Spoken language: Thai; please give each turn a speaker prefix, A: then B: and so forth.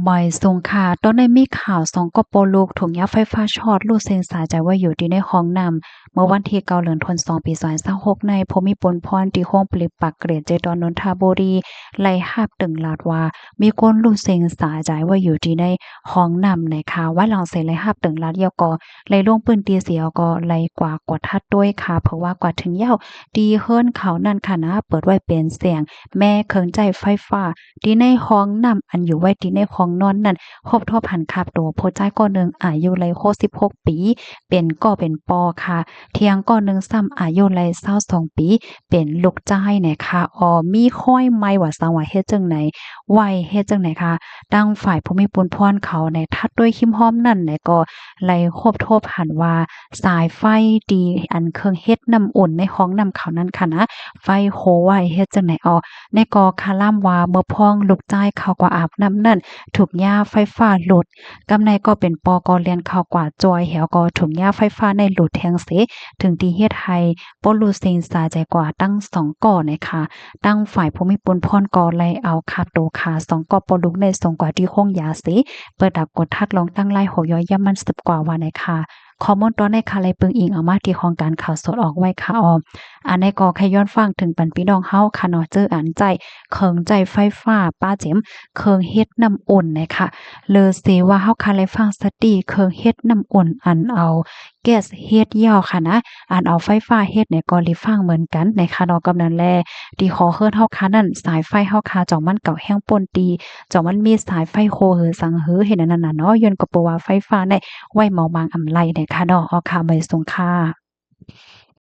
A: บ่อยสงขลาตอนนั้นมีข่าว2กปลูกถุงยาไฟฟ้าช็อตลูกเซ็งสาใจว่าอยู่ที่ในห้องน้ำเมื่อวันที่9เดือนธันวาคมปี2026ในภูมิพลพรที่โรงผลิตปักเกร็ดเจดอนนนทบุรีไล่ฮาบตึงลาดว่ามีคนลูกเซ็งสาใจว่าอยู่ที่ในห้องน้ำนะคะว่าหลังเสร็จไล่ฮาบตึงลาดเยาก็ไล่ลงปืนตีเสียก็ไล่กว่ากดทัดด้วยค่ะเพราะว่ากว่าถึงยาวดีเฮิรนเขานั่นค่ะนะเปิดไว้เป็นเสียงแม่เครื่องใจไฟฟ้าที่ในห้องน้ำอันอยู่ไว้ที่ในห้องนอนนั่น ครบถ้วนพันครับตัวโพจ้ายก้อนหนึ่งอายุเลย66ปีเป็นก็เป็นปอค่ะเที่ยงก้อนหนึ่งซ้ำอายุเลย22ปีเป็นลูกจ้ายเนี่ยค่ะมีค่อยไม่ว่าสังว่าเฮ็ดจังไหนไหวเฮ็ดจังไหนคะตั้งฝ่ายภูมิพลพรเขาในทัดด้วยคิมฮ้อมนั่นเนี่ยก็ไล่ครบถ้วนหันว่าสายไฟดีอันเครื่องเฮ็ดน้ำอุ่นในห้องน้ำเขานั่นค่ะนะไฟโคไหวเฮ็ดจังไหนในกอคาล่ำว่าเมื่อพ้องลูกจ้ายเขาก็อาบน้ำนั่น ถูกหญ้าไฟฟ้าหลุดกำในก็เป็นปอกอเรียนข่าวกว่าจอยแหวก็ถูกหญ้าไฟฟ้าในหลุดแทงเสถึงที่เฮ็ดให้ปรู้เซ็งสาใจกว่าตั้ง2ก่อนะคะตั้งฝ่ายภูมิพลพรก่อไล่เอาคาโตคา2ก่อปลุกใน2กว่าที่คงยาเสเปิดดักกดทัดลองตั้งไล่โหย่อยย่ำมัน10กว่าว่านะคะข้อมูลตอนในค่ะไลปึงอิงเอามาที่ของการข่าวสดออกไว้ค่ะอันในก็แค่ย้อนฟังถึงปันพี่น้องเฮาค่ะเนาะเจออันใจเคิงใจไฟฟ้าป้าเจ็มเคิงเฮ็ดน้ำอุ่นนะคะเลอเซว่าเฮาค่ะเลยฟังสติเคิงเฮ็ดน้ำอุ่นอันเอาแก๊สเฮ็ดยาวค่ะนะอันเอาไฟฟ้าเฮ็ดเนี่ยก็ลิฟังเหมือนกันในค่ะเนาะกำนั้นแลที่ขอเฮิรนเฮาค่ะนั่นสายไฟเฮาค่ะจ่องมันเก่าแห้งป่นตีจ่องมันมีสายไฟโคหือสังหือเห็นอันนั้นน่ะเนาะย้อนก็เปว่าไฟฟ้าในไว้เมาบางอำไลเนี่ยค่ะเนาะค่ะใบสงค่ะ